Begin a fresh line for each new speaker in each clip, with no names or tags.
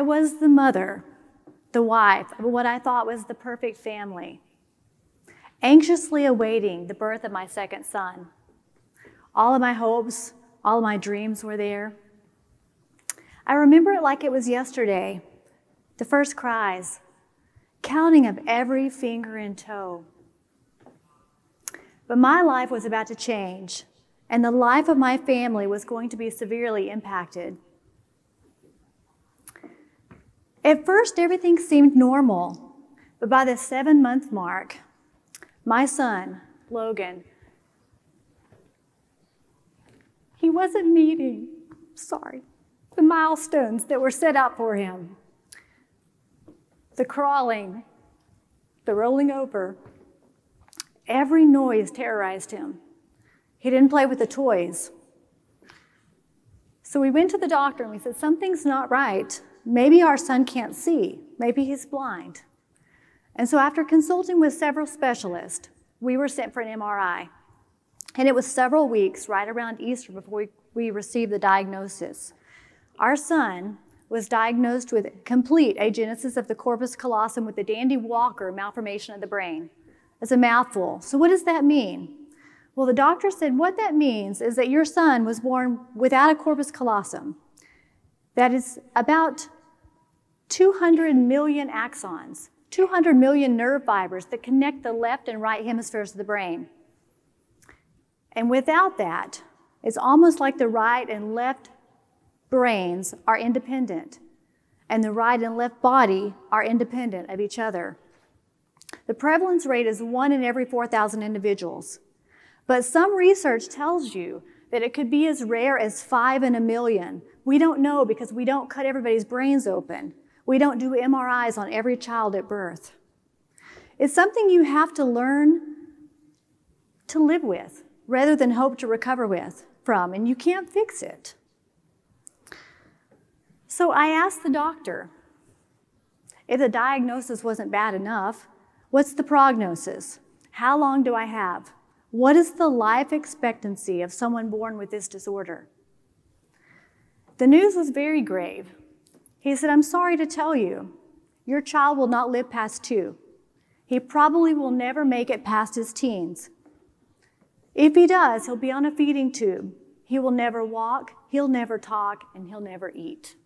I was the mother, the wife of what I thought was the perfect family, anxiously awaiting the birth of my second son. All of my hopes, all of my dreams were there. I remember it like it was yesterday, the first cries, counting of every finger and toe. But my life was about to change, and the life of my family was going to be severely impacted. At first, everything seemed normal, but by the 7-month mark, my son, Logan, he wasn't meeting, the milestones that were set out for him. The crawling, the rolling over, every noise terrorized him. He didn't play with the toys. So we went to the doctor and we said, something's not right. Maybe our son can't see. Maybe he's blind. And so after consulting with several specialists, we were sent for an MRI. And it was several weeks, right around Easter, before we received the diagnosis. Our son was diagnosed with complete agenesis of the corpus callosum with the Dandy Walker malformation of the brain. It's a mouthful. So what does that mean? Well, the doctor said what that means is that your son was born without a corpus callosum. That is about 200 million axons, 200 million nerve fibers that connect the left and right hemispheres of the brain. And without that, it's almost like the right and left brains are independent, and the right and left body are independent of each other. The prevalence rate is 1 in every 4,000 individuals, but some research tells you that it could be as rare as 5 in a million. We don't know because we don't cut everybody's brains open. We don't do MRIs on every child at birth. It's something you have to learn to live with rather than hope to recover from, and you can't fix it. So I asked the doctor, if the diagnosis wasn't bad enough, what's the prognosis? How long do I have? What is the life expectancy of someone born with this disorder? The news was very grave. He said, I'm sorry to tell you, your child will not live past 2. He probably will never make it past his teens. If he does, he'll be on a feeding tube. He will never walk, he'll never talk, and he'll never eat.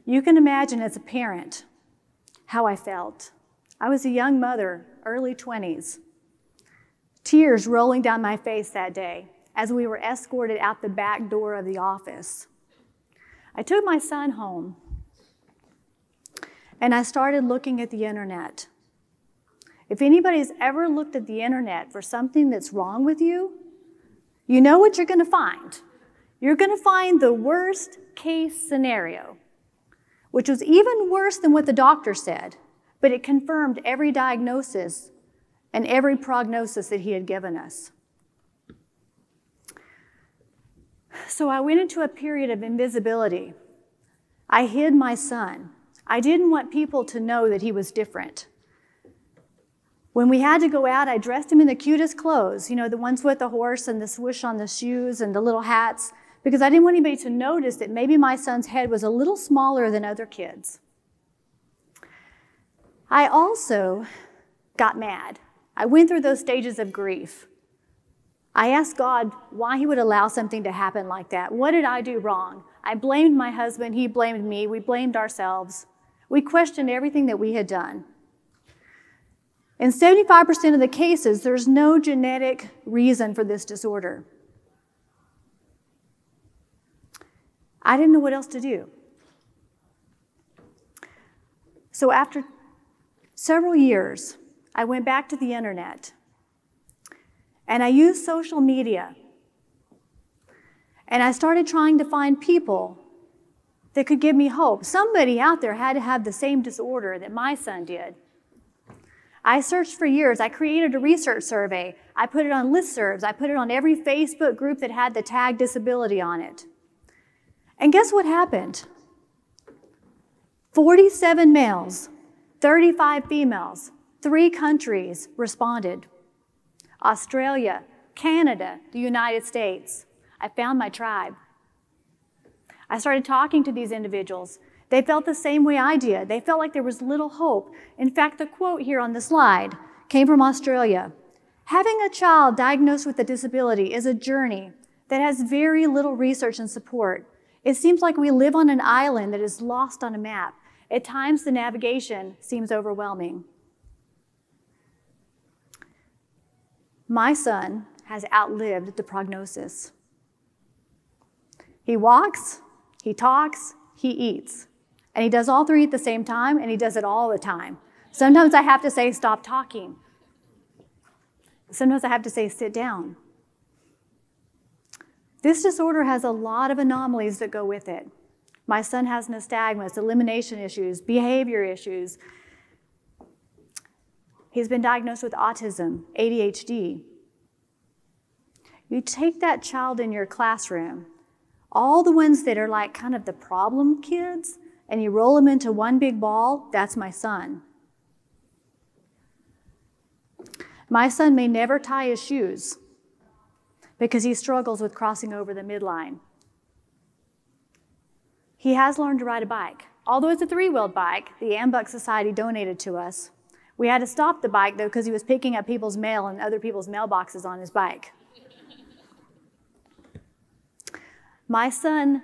You can imagine as a parent how I felt. I was a young mother, early 20s. Tears rolling down my face that day as we were escorted out the back door of the office. I took my son home and I started looking at the internet. If anybody's ever looked at the internet for something that's wrong with you, you know what you're going to find. You're going to find the worst case scenario, which was even worse than what the doctor said, but it confirmed every diagnosis and every prognosis that he had given us. So I went into a period of invisibility. I hid my son. I didn't want people to know that he was different. When we had to go out, I dressed him in the cutest clothes, you know, the ones with the horse and the swoosh on the shoes and the little hats, because I didn't want anybody to notice that maybe my son's head was a little smaller than other kids. I also got mad. I went through those stages of grief. I asked God why he would allow something to happen like that. What did I do wrong? I blamed my husband, he blamed me, we blamed ourselves. We questioned everything that we had done. In 75% of the cases, there's no genetic reason for this disorder. I didn't know what else to do. So after several years, I went back to the internet and I used social media. And I started trying to find people that could give me hope. Somebody out there had to have the same disorder that my son did. I searched for years. I created a research survey. I put it on listservs. I put it on every Facebook group that had the tag disability on it. And guess what happened? 47 males, 35 females, 3 countries responded. Australia, Canada, the United States. I found my tribe. I started talking to these individuals. They felt the same way I did. They felt like there was little hope. In fact, the quote here on the slide came from Australia. Having a child diagnosed with a disability is a journey that has very little research and support. It seems like we live on an island that is lost on a map. At times, the navigation seems overwhelming. My son has outlived the prognosis. He walks, he talks, he eats. And he does all three at the same time, and he does it all the time. Sometimes I have to say, stop talking. Sometimes I have to say, sit down. This disorder has a lot of anomalies that go with it. My son has nystagmus, elimination issues, behavior issues. He's been diagnosed with autism, ADHD. You take that child in your classroom, all the ones that are like kind of the problem kids, and you roll them into one big ball, that's my son. My son may never tie his shoes because he struggles with crossing over the midline. He has learned to ride a bike. Although it's a three-wheeled bike, the Ambuck Society donated to us. We had to stop the bike, though, because he was picking up people's mail and other people's mailboxes on his bike. My son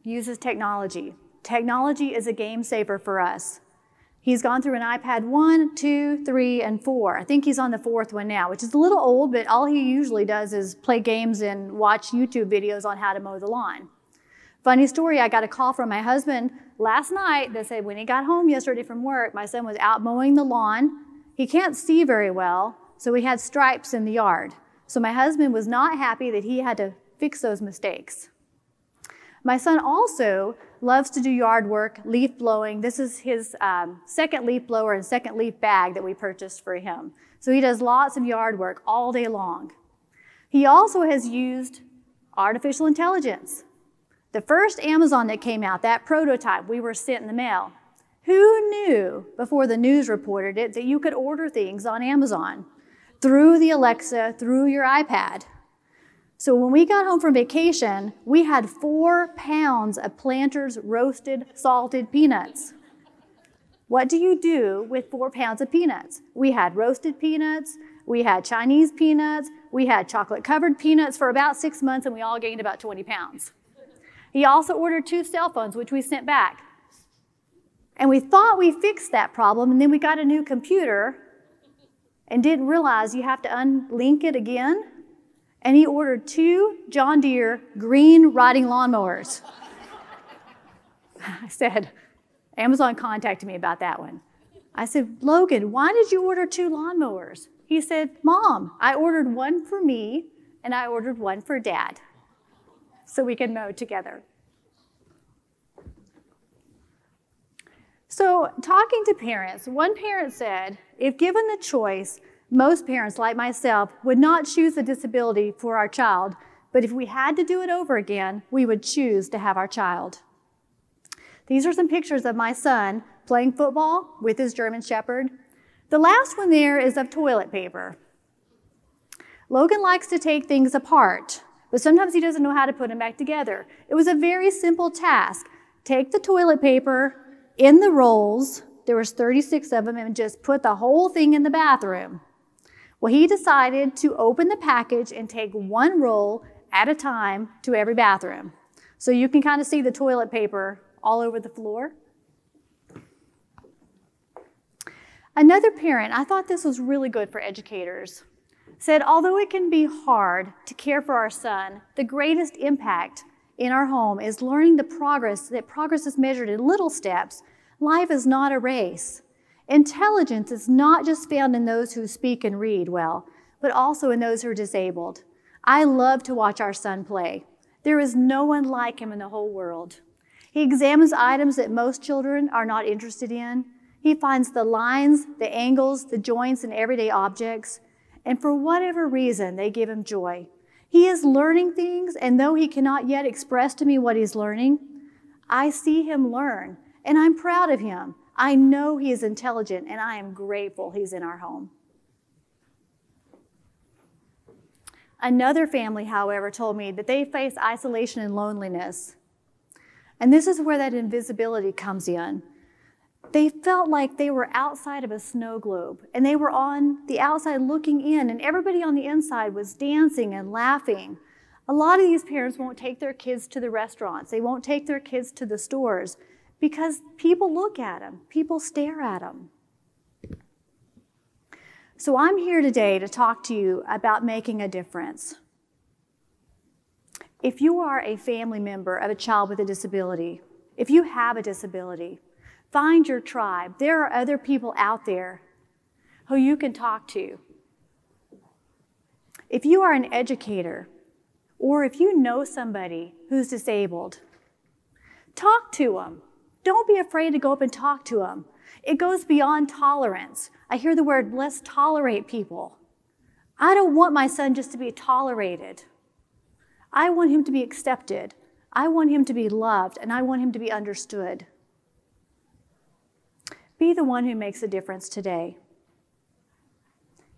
uses technology. Technology is a game saver for us. He's gone through an iPad 1, 2, 3, and 4. I think he's on the 4th one now, which is a little old, but all he usually does is play games and watch YouTube videos on how to mow the lawn. Funny story, I got a call from my husband last night that said when he got home yesterday from work, my son was out mowing the lawn. He can't see very well, so he had stripes in the yard. So my husband was not happy that he had to fix those mistakes. My son also loves to do yard work, leaf blowing. This is his second leaf blower and second leaf bag that we purchased for him. So he does lots of yard work all day long. He also has used artificial intelligence. The first Amazon that came out, that prototype, we were sent in the mail. Who knew before the news reported it that you could order things on Amazon through the Alexa, through your iPad? So when we got home from vacation, we had 4 pounds of Planters roasted, salted peanuts. What do you do with 4 pounds of peanuts? We had roasted peanuts, we had Chinese peanuts, we had chocolate-covered peanuts for about 6 months, and we all gained about 20 pounds. He also ordered 2 cell phones, which we sent back. And we thought we fixed that problem, and then we got a new computer and didn't realize you have to unlink it again. And he ordered 2 John Deere green riding lawnmowers. I said, Amazon contacted me about that one. I said, Logan, why did you order 2 lawnmowers? He said, Mom, I ordered one for me and I ordered one for Dad so we can mow together. So talking to parents, one parent said, if given the choice, most parents, like myself, would not choose a disability for our child, but if we had to do it over again, we would choose to have our child. These are some pictures of my son playing football with his German Shepherd. The last one there is of toilet paper. Logan likes to take things apart, but sometimes he doesn't know how to put them back together. It was a very simple task. Take the toilet paper in the rolls, there was 36 of them, and just put the whole thing in the bathroom. Well, he decided to open the package and take 1 roll at a time to every bathroom. So you can kind of see the toilet paper all over the floor. Another parent, I thought this was really good for educators, said, although it can be hard to care for our son, the greatest impact in our home is learning that progress is measured in little steps. Life is not a race. Intelligence is not just found in those who speak and read well, but also in those who are disabled. I love to watch our son play. There is no one like him in the whole world. He examines items that most children are not interested in. He finds the lines, the angles, the joints in everyday objects, and for whatever reason, they give him joy. He is learning things, and though he cannot yet express to me what he's learning, I see him learn, and I'm proud of him. I know he is intelligent, and I am grateful he's in our home. Another family, however, told me that they face isolation and loneliness. And this is where that invisibility comes in. They felt like they were outside of a snow globe, and they were on the outside looking in, and everybody on the inside was dancing and laughing. A lot of these parents won't take their kids to the restaurants. They won't take their kids to the stores because people look at them. People stare at them. So I'm here today to talk to you about making a difference. If you are a family member of a child with a disability, if you have a disability, find your tribe. There are other people out there who you can talk to. If you are an educator, or if you know somebody who's disabled, talk to them. Don't be afraid to go up and talk to them. It goes beyond tolerance. I hear the word, let's tolerate people. I don't want my son just to be tolerated. I want him to be accepted. I want him to be loved, and I want him to be understood. Be the one who makes a difference today.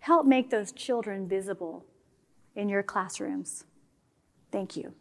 Help make those children visible in your classrooms. Thank you.